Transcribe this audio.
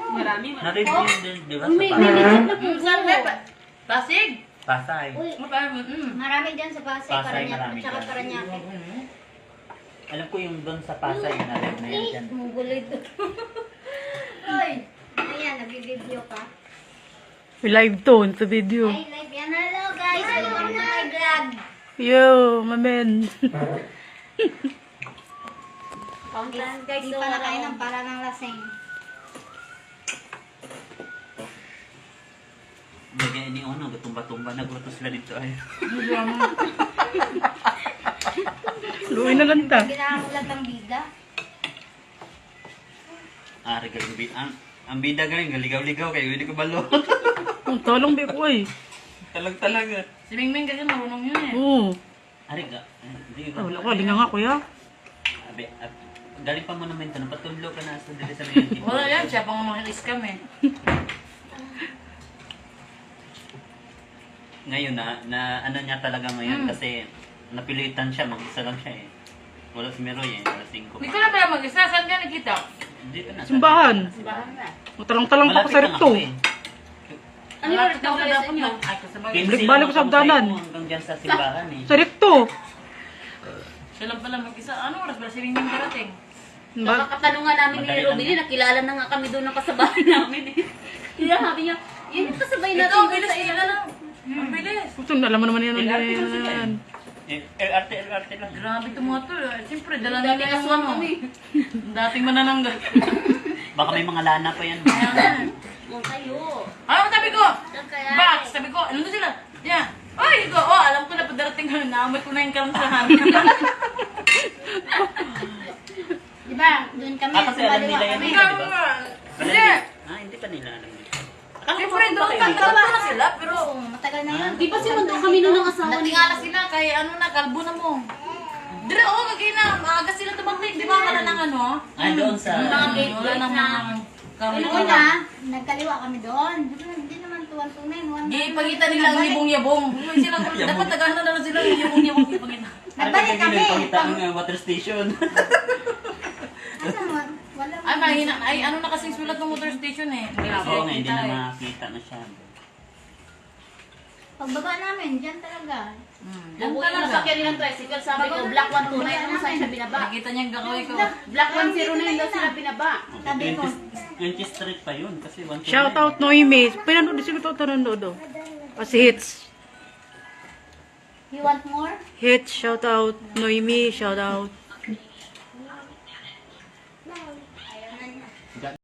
Marami. Na-review din, di ba? May Sa legit na po. Saan may Pasig? Pasay. Uy, marami dyan sa Pasay, Pasay, Paranaque, marami tsaka dyan. Paranaque. Alam ko yung doon sa Pasay, na-live na yan dyan. Mungguloy to. Uy, ayan, nag-video ka. May live tone sa video. Ay, live yan. Hello guys, welcome to my vlog. Yo, mamen. Hindi pala kayo ng para ng lasing. Bagay ni Ono, gatumba-tumba, nagluto sila dito ay. Luwi na lang ta. Ginamulat ng bida. Galing ang bida galing, galigaw-ligaw kayo, hindi ko balo. Ang talong di ko ay. Talag-talaga. Si Mingming kasi marunong yun eh. Oo. Hindi Ah, wala ko, linga nga kuya. Galing pa mo naman ito, napatulog ka na sa dili sa mga Wala yan, siya pang makikiscam eh. Ngayon na ano niya talaga ngayon kasi napilitan siya, mag-isa lang siya eh. Wala si Meroy eh, alas 5 Hindi ko na pala mag-isa, saan ka nakita? Hindi ka na. Simbahan. Simbahan na. Matalang-talang pa ko sa rekto. Ano yung rito na dapat nyo? Ay, kasabay. Balik-balik ko sa hagdanan. Hanggang dyan sa simbahan eh. Sa rekto. Siya lang pala mag-isa. Ano oras ba si Mingming darating? Nakakatanungan namin ni Madali Robili, lang. nakilala na nga kami doon ng kasabahay namin eh. Kaya sabi niya, yun yung kasabay Ito, natin ang doon bilis sa nila lang. Ang bilis. Gusto na alam mo naman yan. LRT lang sila eh. LRT lang. Grabe itong mga to. Siyempre, dala nila Dati yung aswang ano. kami. Dating manananggal. Baka may mga lana pa yan. Kaya nga. Huwag kayo. Ano sabi ko? Kaya, Box! Sabi ko, ano sila? Yan. Ay, ko, alam ko na padarating ka. Naamoy ko na yung kalamsahan. Di ba? Doon kami, Kasi alam nila yan. kami. Ikaw Di ba? nga. Hindi. Hindi pa nila alam yun. Siyempre, doon kantawa na sila. Pero, Oo, matagal na yun. di ba sinundo kami noon ng asawa niya? natingala sila kay ano na, kalbo na mo. Dire, kagay na. Maaga sila tumating. Di ba? Wala nang ano? Doon sa... Mga gate Wala nang na. Ano una, nagkaliwa kami doon. Hindi naman tuwan-tunay. Ipagita nila ang yabong-yabong. Sila, dapat tagahan na lang sila yung yabong-yabong. Ipagita. Nagbalik kami. Pakita ang water station. Asa naman? Wala. Ay, mahina. Ay, ano na kasing sulat ng motor station eh. Oo nga, hindi na makita masyado. Pagbaba namin, dyan talaga. Yan Bubuhay na talaga. sakyan ng tricycle, sabi ko, Black 129 naman sa'yo na binaba. Nakita niya yung gagawin ko. Black 109 daw sila binaba. Sabi ko, 20 street pa yun kasi 129. Shout out Noemi. Pinanood din ko ito nanood. Kasi hits. you want more? Hits, shout out Noemi, shout out.